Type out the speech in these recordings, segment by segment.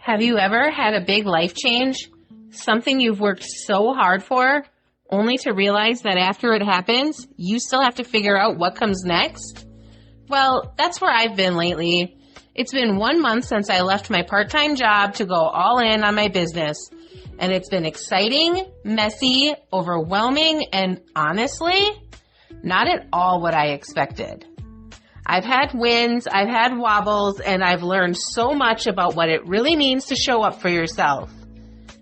Have you ever had a big life change? Something you've worked so hard for, only to realize that after it happens, you still have to figure out what comes next? Well, that's where I've been lately. It's been 1 month since I left my part-time job to go all in on my business. And it's been exciting, messy, overwhelming, and honestly, not at all what I expected. I've had wins, I've had wobbles, and I've learned so much about what it really means to show up for yourself.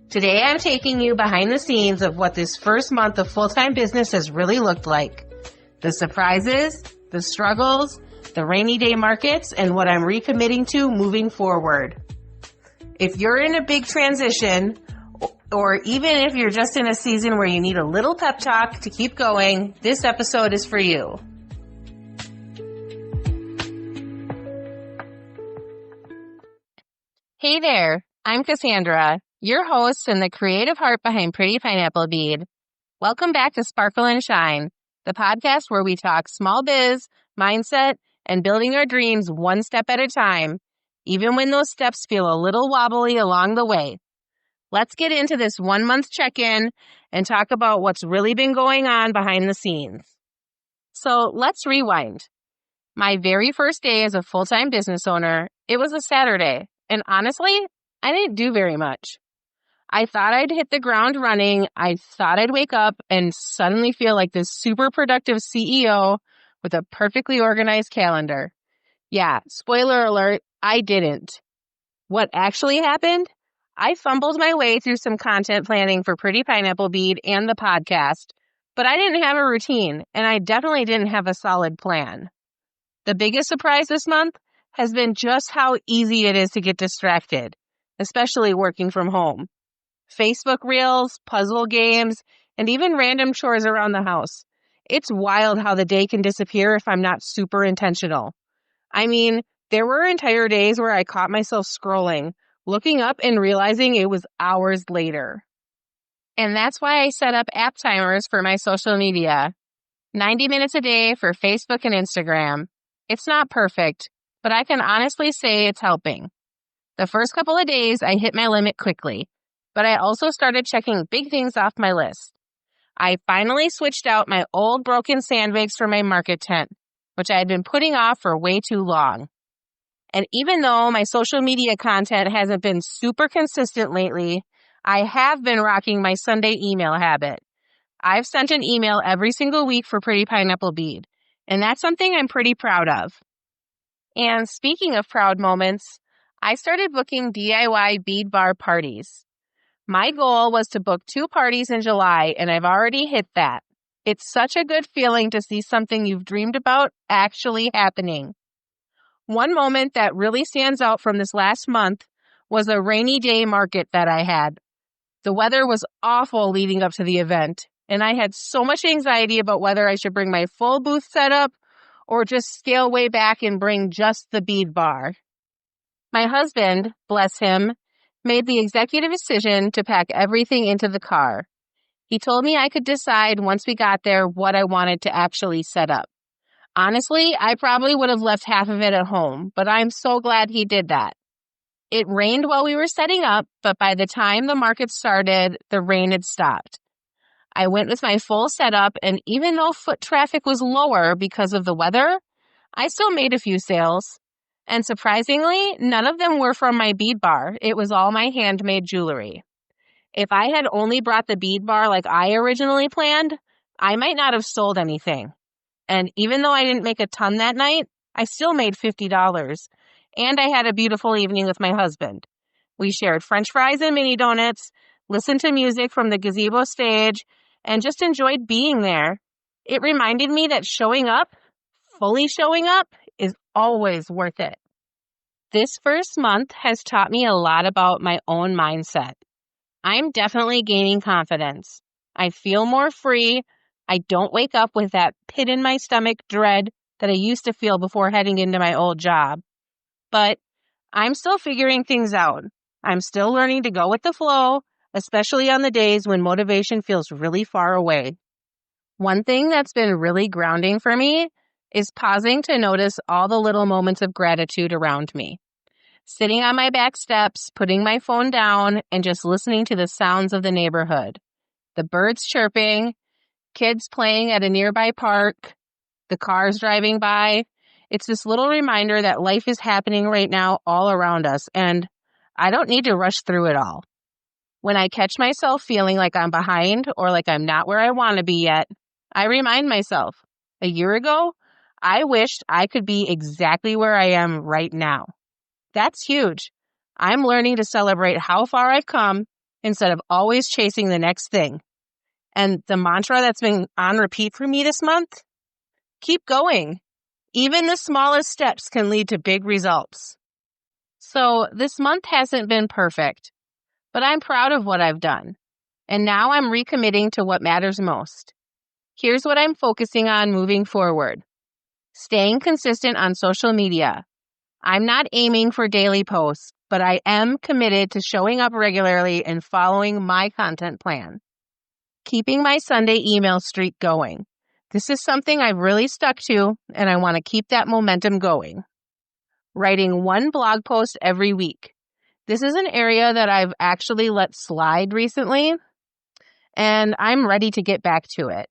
Today, I'm taking you behind the scenes of what this first month of full-time business has really looked like. The surprises, the struggles, the rainy day markets, and what I'm recommitting to moving forward. If you're in a big transition, or even if you're just in a season where you need a little pep talk to keep going, this episode is for you. Hey there, I'm Cassandra, your host and the creative heart behind Pretty Pineapple Bead. Welcome back to Sparkle and Shine, the podcast where we talk small biz, mindset, and building our dreams one step at a time, even when those steps feel a little wobbly along the way. Let's get into this 1 month check-in and talk about what's really been going on behind the scenes. So let's rewind. My very first day as a full-time business owner, it was a Saturday. And honestly, I didn't do very much. I thought I'd hit the ground running. I thought I'd wake up and suddenly feel like this super productive CEO with a perfectly organized calendar. Yeah, spoiler alert, I didn't. What actually happened? I fumbled my way through some content planning for Pretty Pineapple Bead and the podcast, but I didn't have a routine, and I definitely didn't have a solid plan. The biggest surprise this month has been just how easy it is to get distracted, especially working from home. Facebook Reels, puzzle games, and even random chores around the house. It's wild how the day can disappear if I'm not super intentional. I mean, there were entire days where I caught myself scrolling, looking up and realizing it was hours later. And that's why I set up app timers for my social media. 90 minutes a day for Facebook and Instagram. It's not perfect, but I can honestly say it's helping. The first couple of days, I hit my limit quickly, but I also started checking big things off my list. I finally switched out my old broken sandbags for my market tent, which I had been putting off for way too long. And even though my social media content hasn't been super consistent lately, I have been rocking my Sunday email habit. I've sent an email every single week for Pretty Pineapple Bead, and that's something I'm pretty proud of. And speaking of proud moments, I started booking DIY Bead Bar parties. My goal was to book 2 parties in July, and I've already hit that. It's such a good feeling to see something you've dreamed about actually happening. One moment that really stands out from this last month was a rainy day market that I had. The weather was awful leading up to the event, and I had so much anxiety about whether I should bring my full booth setup or just scale way back and bring just the bead bar. My husband, bless him, made the executive decision to pack everything into the car. He told me I could decide once we got there what I wanted to actually set up. Honestly, I probably would have left half of it at home, but I'm so glad he did that. It rained while we were setting up, but by the time the market started, the rain had stopped. I went with my full setup, and even though foot traffic was lower because of the weather, I still made a few sales. And surprisingly, none of them were from my bead bar. It was all my handmade jewelry. If I had only brought the bead bar like I originally planned, I might not have sold anything. And even though I didn't make a ton that night, I still made $50. And I had a beautiful evening with my husband. We shared French fries and mini donuts, listened to music from the gazebo stage, and just enjoyed being there. It reminded me that showing up, fully showing up, is always worth it. This first month has taught me a lot about my own mindset. I'm definitely gaining confidence. I feel more free. I don't wake up with that pit in my stomach dread that I used to feel before heading into my old job. But I'm still figuring things out. I'm still learning to go with the flow, especially on the days when motivation feels really far away. One thing that's been really grounding for me is pausing to notice all the little moments of gratitude around me. sitting on my back steps, putting my phone down, and just listening to the sounds of the neighborhood. The birds chirping, kids playing at a nearby park, the cars driving by. It's this little reminder that life is happening right now all around us, and I don't need to rush through it all. When I catch myself feeling like I'm behind or like I'm not where I want to be yet, I remind myself, a year ago, I wished I could be exactly where I am right now. That's huge. I'm learning to celebrate how far I've come instead of always chasing the next thing. And the mantra that's been on repeat for me this month, keep going. Even the smallest steps can lead to big results. So this month hasn't been perfect, but I'm proud of what I've done. And now I'm recommitting to what matters most. Here's what I'm focusing on moving forward. Staying consistent on social media. I'm not aiming for daily posts, but I am committed to showing up regularly and following my content plan. Keeping my Sunday email streak going. This is something I've really stuck to, and I want to keep that momentum going. Writing one blog post every week. This is an area that I've actually let slide recently, and I'm ready to get back to it.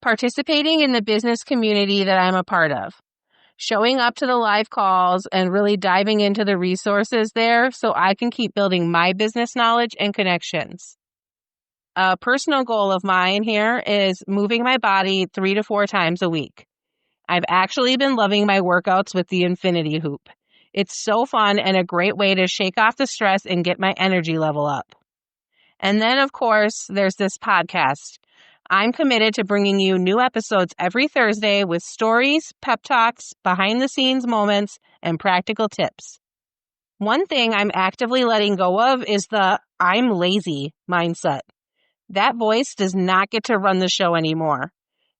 Participating in the business community that I'm a part of. Showing up to the live calls and really diving into the resources there so I can keep building my business knowledge and connections. A personal goal of mine here is moving my body 3 to 4 times a week. I've actually been loving my workouts with the Infinity Hoop. It's so fun and a great way to shake off the stress and get my energy level up. And then, of course, there's this podcast. I'm committed to bringing you new episodes every Thursday with stories, pep talks, behind-the-scenes moments, and practical tips. One thing I'm actively letting go of is the I'm lazy mindset. That voice does not get to run the show anymore.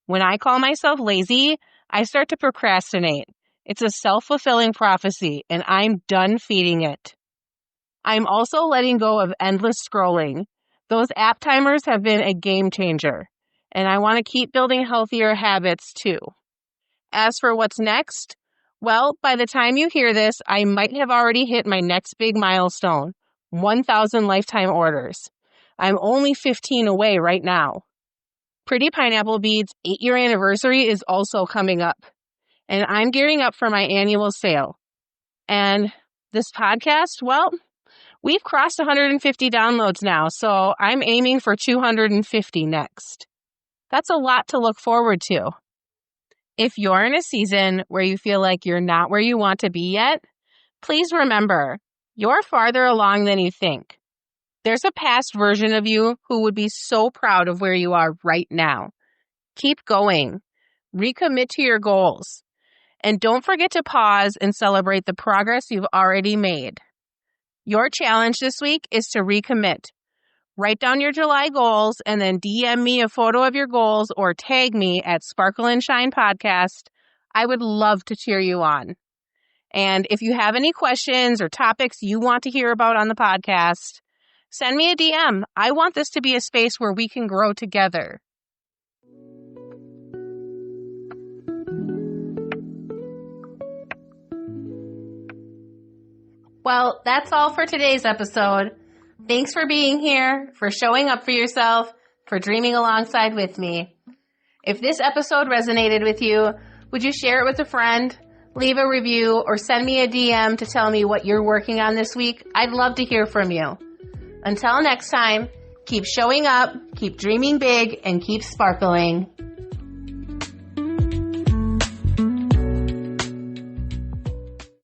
When I call myself lazy, I start to procrastinate. It's a self-fulfilling prophecy, and I'm done feeding it. I'm also letting go of endless scrolling. Those app timers have been a game changer, and I want to keep building healthier habits too. As for what's next, well, by the time you hear this, I might have already hit my next big milestone, 1,000 lifetime orders. I'm only 15 away right now. Pretty Pineapple Bead's 8-year anniversary is also coming up, and I'm gearing up for my annual sale. And this podcast, well, we've crossed 150 downloads now, so I'm aiming for 250 next. That's a lot to look forward to. If you're in a season where you feel like you're not where you want to be yet, please remember, you're farther along than you think. There's a past version of you who would be so proud of where you are right now. Keep going. Recommit to your goals. And don't forget to pause and celebrate the progress you've already made. Your challenge this week is to recommit. Write down your July goals and then DM me a photo of your goals or tag me at Sparkle and Shine Podcast. I would love to cheer you on. And if you have any questions or topics you want to hear about on the podcast, send me a DM. I want this to be a space where we can grow together. Well, that's all for today's episode. Thanks for being here, for showing up for yourself, for dreaming alongside with me. If this episode resonated with you, would you share it with a friend, leave a review, or send me a DM to tell me what you're working on this week? I'd love to hear from you. Until next time, keep showing up, keep dreaming big, and keep sparkling.